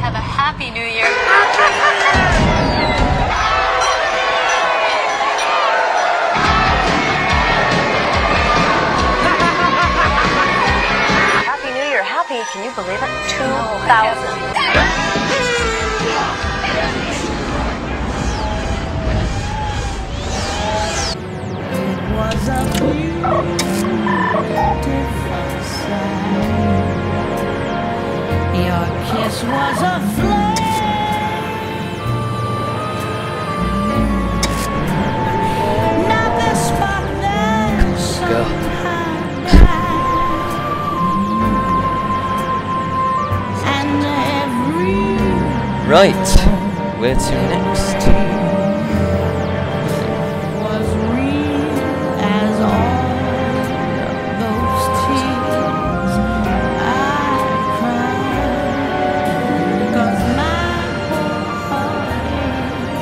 Have a happy New Year. Happy New Year. Happy, can you believe it? 2,000. Was a beautiful sight. Your kiss was a flame. Not the spark that somehow died. And every Right, where to next? was real as all those tears I cried. 'Cause my whole heart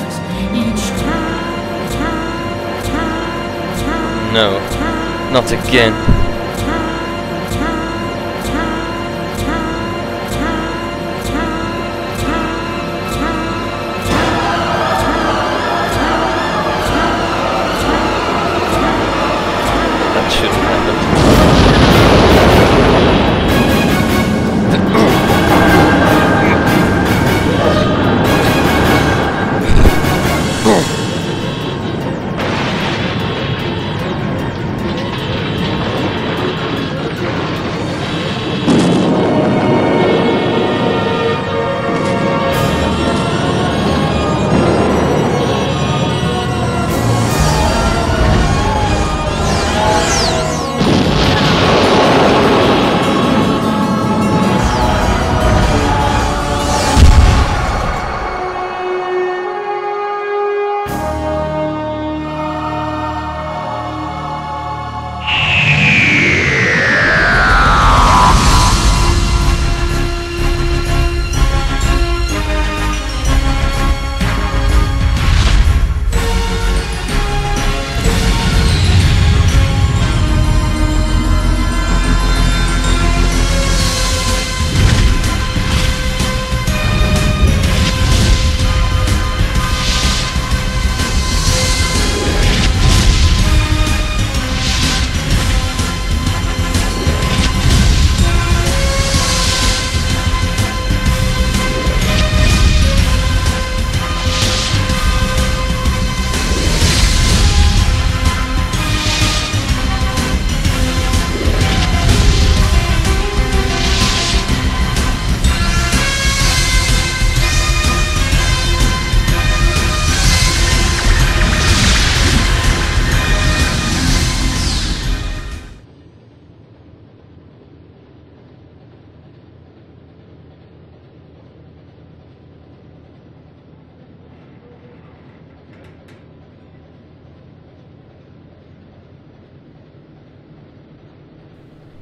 aches each time. No, not again. That shouldn't happen.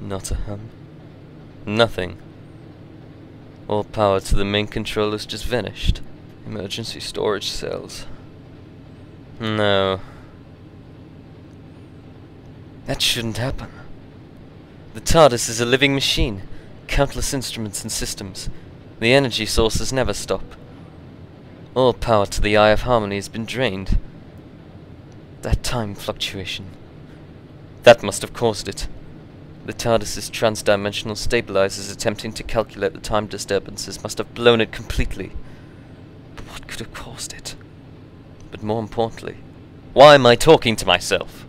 Not a hum. Nothing. All power to the main controllers just vanished. Emergency storage cells. No. That shouldn't happen. The TARDIS is a living machine. Countless instruments and systems. The energy sources never stop. All power to the Eye of Harmony has been drained. That time fluctuation. That must have caused it. The TARDIS's transdimensional stabilizers attempting to calculate the time disturbances must have blown it completely. But what could have caused it? But more importantly, why am I talking to myself?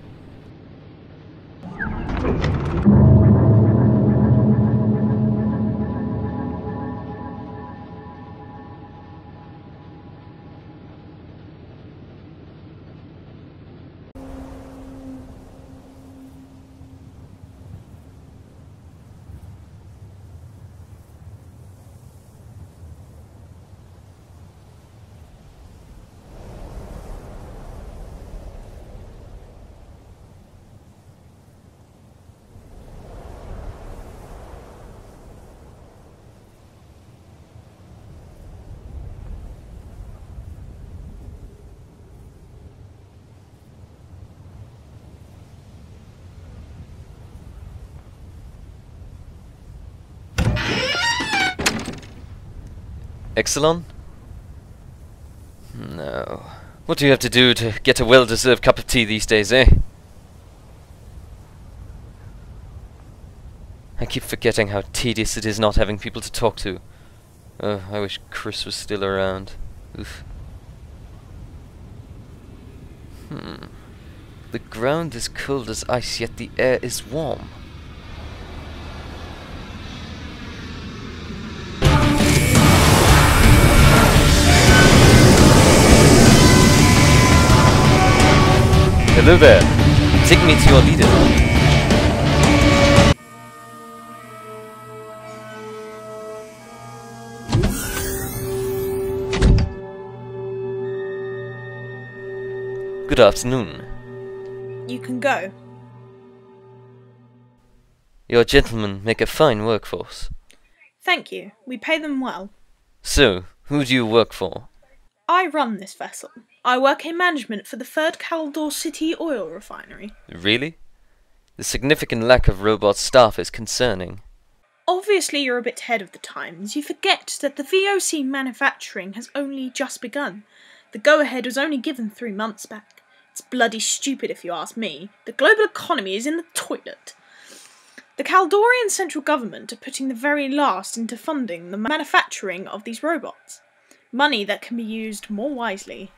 Exelon? No. What do you have to do to get a well-deserved cup of tea these days, eh? I keep forgetting how tedious it is not having people to talk to. I wish Chris was still around. Oof. The ground is cold as ice, yet the air is warm. Hello there. Take me to your leader. Good afternoon. You can go. Your gentlemen make a fine workforce. Thank you. We pay them well. So, who do you work for? I run this vessel. I work in management for the Third Caldor City oil refinery. Really? The significant lack of robot staff is concerning. Obviously you're a bit ahead of the times. You forget that the VOC manufacturing has only just begun. The go-ahead was only given 3 months back. It's bloody stupid if you ask me. The global economy is in the toilet. The Caldorian central government are putting the very last into funding the manufacturing of these robots. Money that can be used more wisely.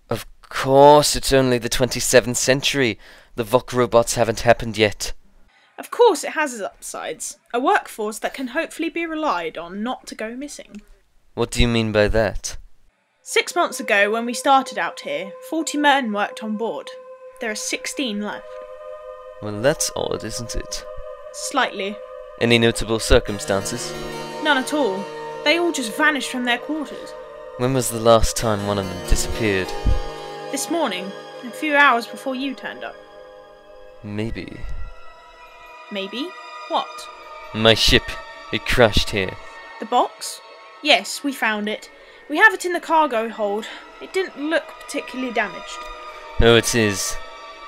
Of course, it's only the 27th century. The VOC robots haven't happened yet. Of course it has its upsides. A workforce that can hopefully be relied on not to go missing. What do you mean by that? 6 months ago, when we started out here, 40 men worked on board. There are 16 left. Well, that's odd, isn't it? Slightly. Any notable circumstances? None at all. They all just vanished from their quarters. When was the last time one of them disappeared? This morning, a few hours before you turned up. Maybe. Maybe? What? My ship. It crashed here. The box? Yes, we found it. We have it in the cargo hold. It didn't look particularly damaged. Oh, it is.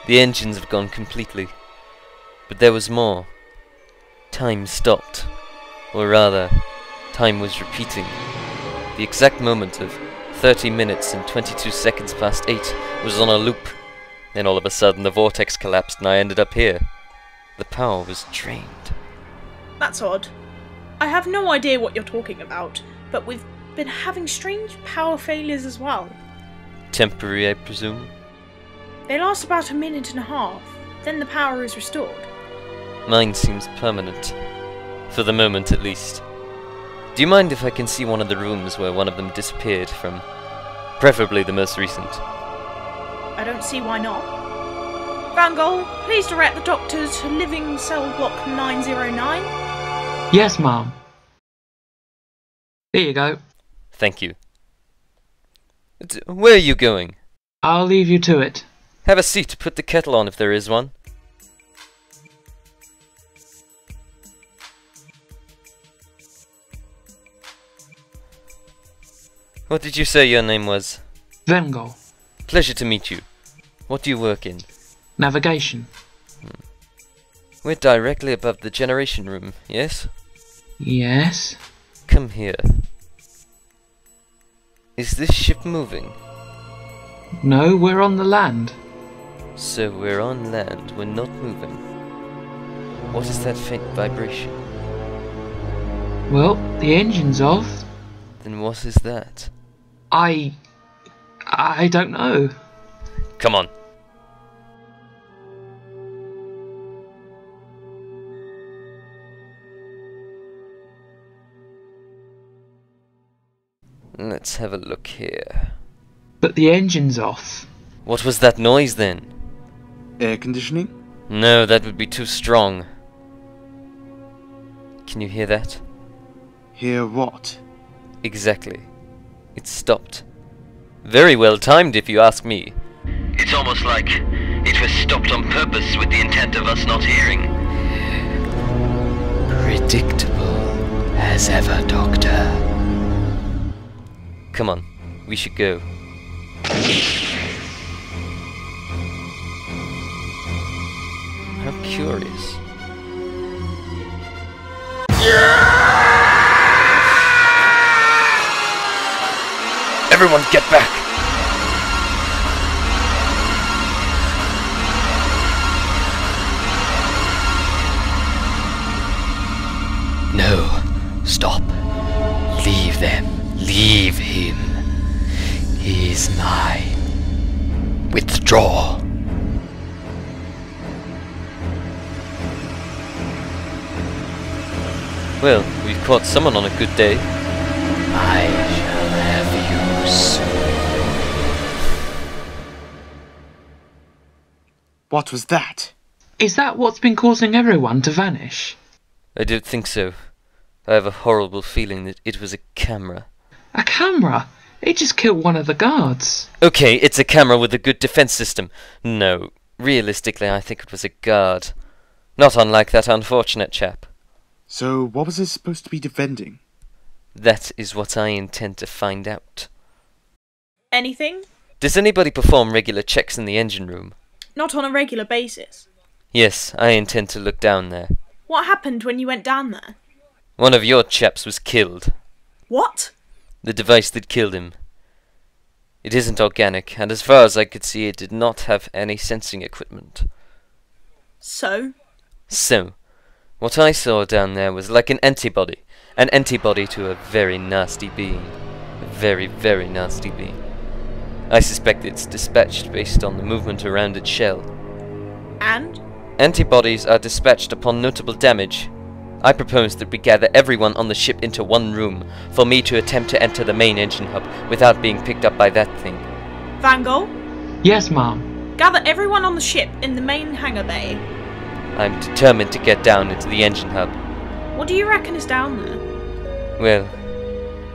The engines have gone completely. But there was more. Time stopped. Or rather, time was repeating. The exact moment of 30 minutes and 22 seconds past 8 was on a loop. Then all of a sudden the vortex collapsed and I ended up here. The power was drained. That's odd. I have no idea what you're talking about, but we've been having strange power failures as well. Temporary, I presume? They last about a minute and a half, then the power is restored. Mine seems permanent. For the moment, at least. Do you mind if I can see one of the rooms where one of them disappeared from? Preferably the most recent. I don't see why not. Van Gogh, please direct the doctor to living cell block 909. Yes, Mom. There you go. Thank you. Where are you going? I'll leave you to it. Have a seat. Put the kettle on if there is one. What did you say your name was? Van Gogh. Pleasure to meet you. What do you work in? Navigation. We're directly above the generation room, yes? Yes. Come here. Is this ship moving? No, we're on the land. So we're on land, we're not moving. What is that faint vibration? Well, the engine's off. Then what is that? I don't know. Come on. Let's have a look here. But the engine's off. What was that noise then? Air conditioning? No, that would be too strong. Can you hear that? Hear what? Exactly. It stopped. Very well timed, if you ask me. It's almost like it was stopped on purpose with the intent of us not hearing. Predictable as ever, Doctor. Come on, we should go. How curious. Everyone get back! No, stop. Leave them. Leave him. He's mine. Withdraw. Well, we've caught someone on a good day. I shall have you soon. What was that? Is that what's been causing everyone to vanish? I don't think so. I have a horrible feeling that it was a camera. A camera? It just killed one of the guards. Okay, it's a camera with a good defense system. No, realistically I think it was a guard. Not unlike that unfortunate chap. So, what was it supposed to be defending? That is what I intend to find out. Anything? Does anybody perform regular checks in the engine room? Not on a regular basis. Yes, I intend to look down there. What happened when you went down there? One of your chaps was killed. What? The device that killed him. It isn't organic, and as far as I could see it did not have any sensing equipment. So? So, what I saw down there was like an antibody. An antibody to a very nasty being. A very, very nasty being. I suspect it's dispatched based on the movement around its shell. And? Antibodies are dispatched upon notable damage. I propose that we gather everyone on the ship into one room, for me to attempt to enter the main engine hub without being picked up by that thing. Van Gogh? Yes, Mom. Gather everyone on the ship in the main hangar bay. I'm determined to get down into the engine hub. What do you reckon is down there? Well,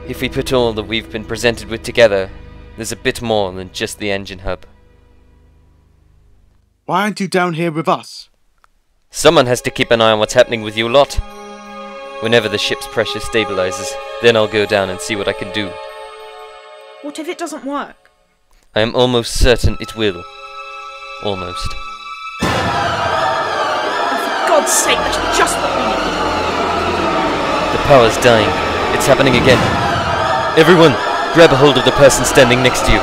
if we put all that we've been presented with together, there's a bit more than just the engine hub. Why aren't you down here with us? Someone has to keep an eye on what's happening with you lot. Whenever the ship's pressure stabilizes, then I'll go down and see what I can do. What if it doesn't work? I am almost certain it will. Almost. For God's sake, that's just what we need. The power's dying. It's happening again. Everyone, grab a hold of the person standing next to you.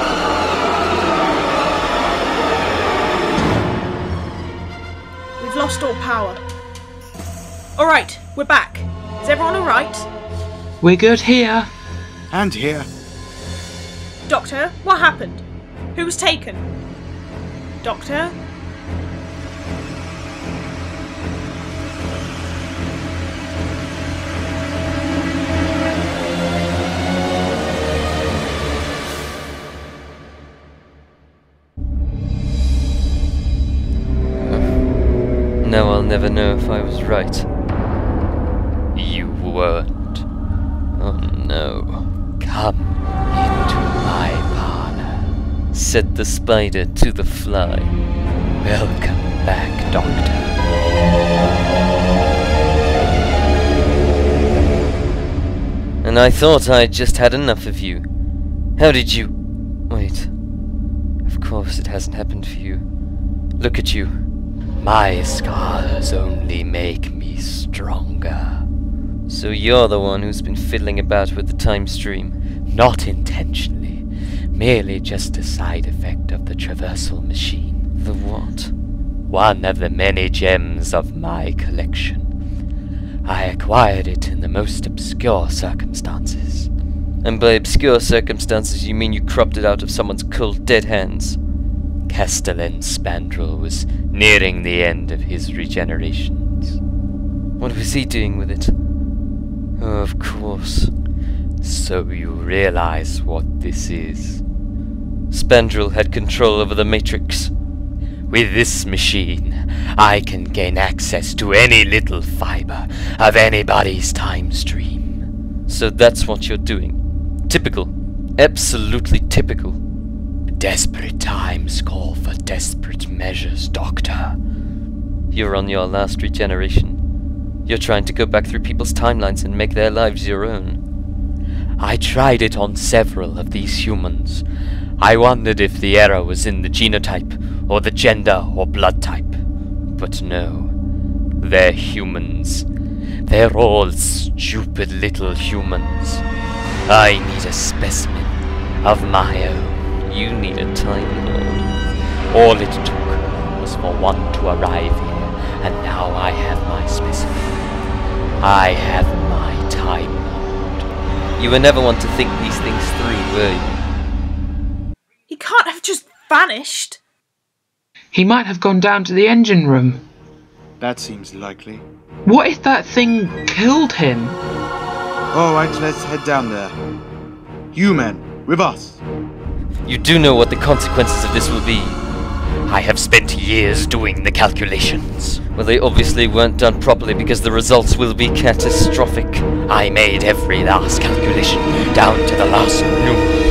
We've lost all power. Alright, we're back. Is everyone alright? We're good here. And here. Doctor, what happened? Who was taken? Doctor? Now I'll never know if I was right. You weren't. Oh no. Come into my parlor. Said the spider to the fly. Welcome back, Doctor. And I thought I'd just had enough of you. How did you... Wait. Of course it hasn't happened for you. Look at you. My scars only make me stronger. So you're the one who's been fiddling about with the time stream. Not intentionally. Merely just a side effect of the traversal machine. The what? One of the many gems of my collection. I acquired it in the most obscure circumstances. And by obscure circumstances you mean you cropped it out of someone's cold dead hands? Castellan Spandrel was nearing the end of his regenerations. What was he doing with it? Oh, of course. So you realize what this is. Spandrel had control over the Matrix. With this machine, I can gain access to any little fiber of anybody's time stream. So that's what you're doing. Typical. Absolutely typical. Desperate times call for desperate measures, Doctor. You're on your last regeneration. You're trying to go back through people's timelines and make their lives your own. I tried it on several of these humans. I wondered if the error was in the genotype, or the gender, or blood type. But no. They're humans. They're all stupid little humans. I need a specimen. of my own. You need a Time Lord. All it took was for one to arrive here, and now I have my specimen. I have my Time Lord. You were never one to think these things through, were you? He can't have just vanished. He might have gone down to the engine room. That seems likely. What if that thing killed him? Alright, let's head down there. You men, with us. You do know what the consequences of this will be. I have spent years doing the calculations. Well, they obviously weren't done properly because the results will be catastrophic. I made every last calculation, down to the last number.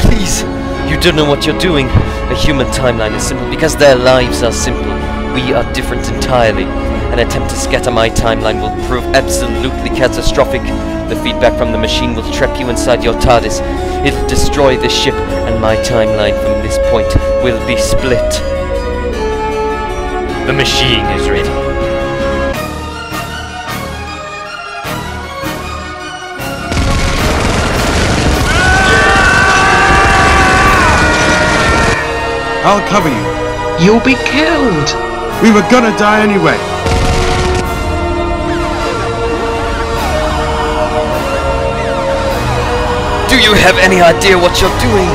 Please, you don't know what you're doing. A human timeline is simple because their lives are simple. We are different entirely. An attempt to scatter my timeline will prove absolutely catastrophic. The feedback from the machine will trap you inside your TARDIS. It'll destroy the ship, and my timeline from this point will be split. The machine is ready. I'll cover you. You'll be killed. We were gonna die anyway. Do you have any idea what you're doing?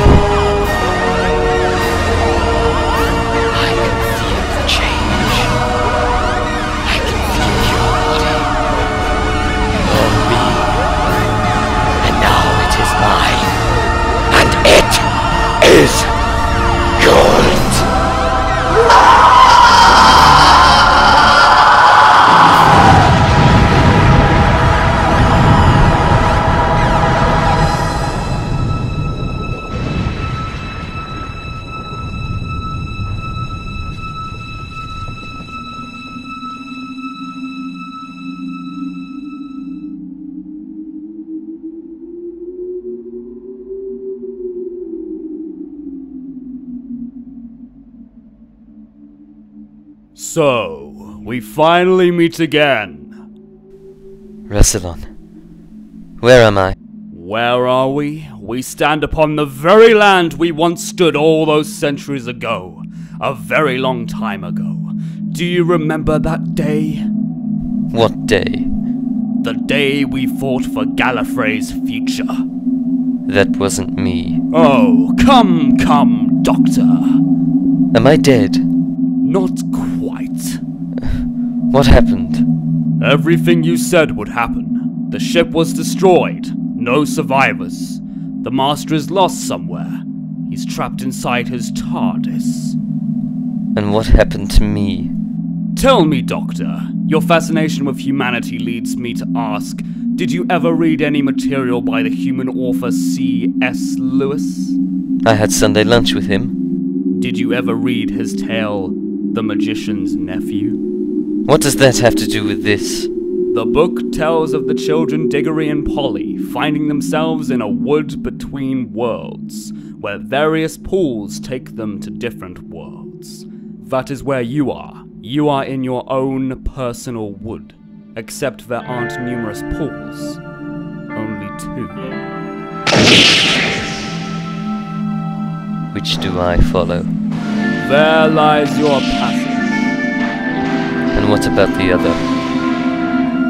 I can feel the change. I can feel your body. Your being. And now it is mine. And it is yours. So, we finally meet again. Rassilon. Where am I? Where are we? We stand upon the very land we once stood all those centuries ago. A very long time ago. Do you remember that day? What day? The day we fought for Gallifrey's future. That wasn't me. Oh, come, Doctor. Am I dead? Not quite. What happened? Everything you said would happen. The ship was destroyed. No survivors. The Master is lost somewhere. He's trapped inside his TARDIS. And what happened to me? Tell me, Doctor. Your fascination with humanity leads me to ask, did you ever read any material by the human author C.S. Lewis? I had Sunday lunch with him. Did you ever read his tale, The Magician's Nephew? What does that have to do with this? The book tells of the children Diggory and Polly finding themselves in a wood between worlds, where various pools take them to different worlds. That is where you are. You are in your own personal wood, except there aren't numerous pools. Only 2. Which do I follow? There lies your passage. And what about the other?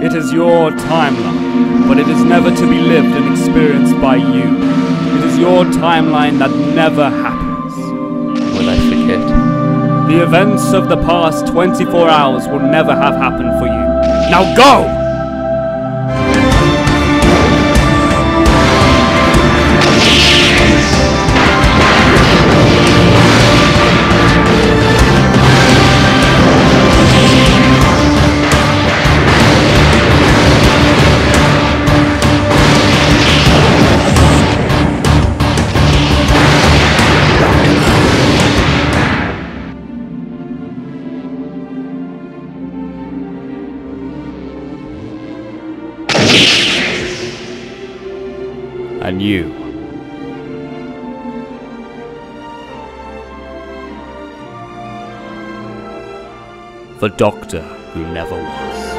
It is your timeline, but it is never to be lived and experienced by you. It is your timeline that never happens. Will I forget? The events of the past 24 hours will never have happened for you. Now go! And you. The Doctor Who Never Was.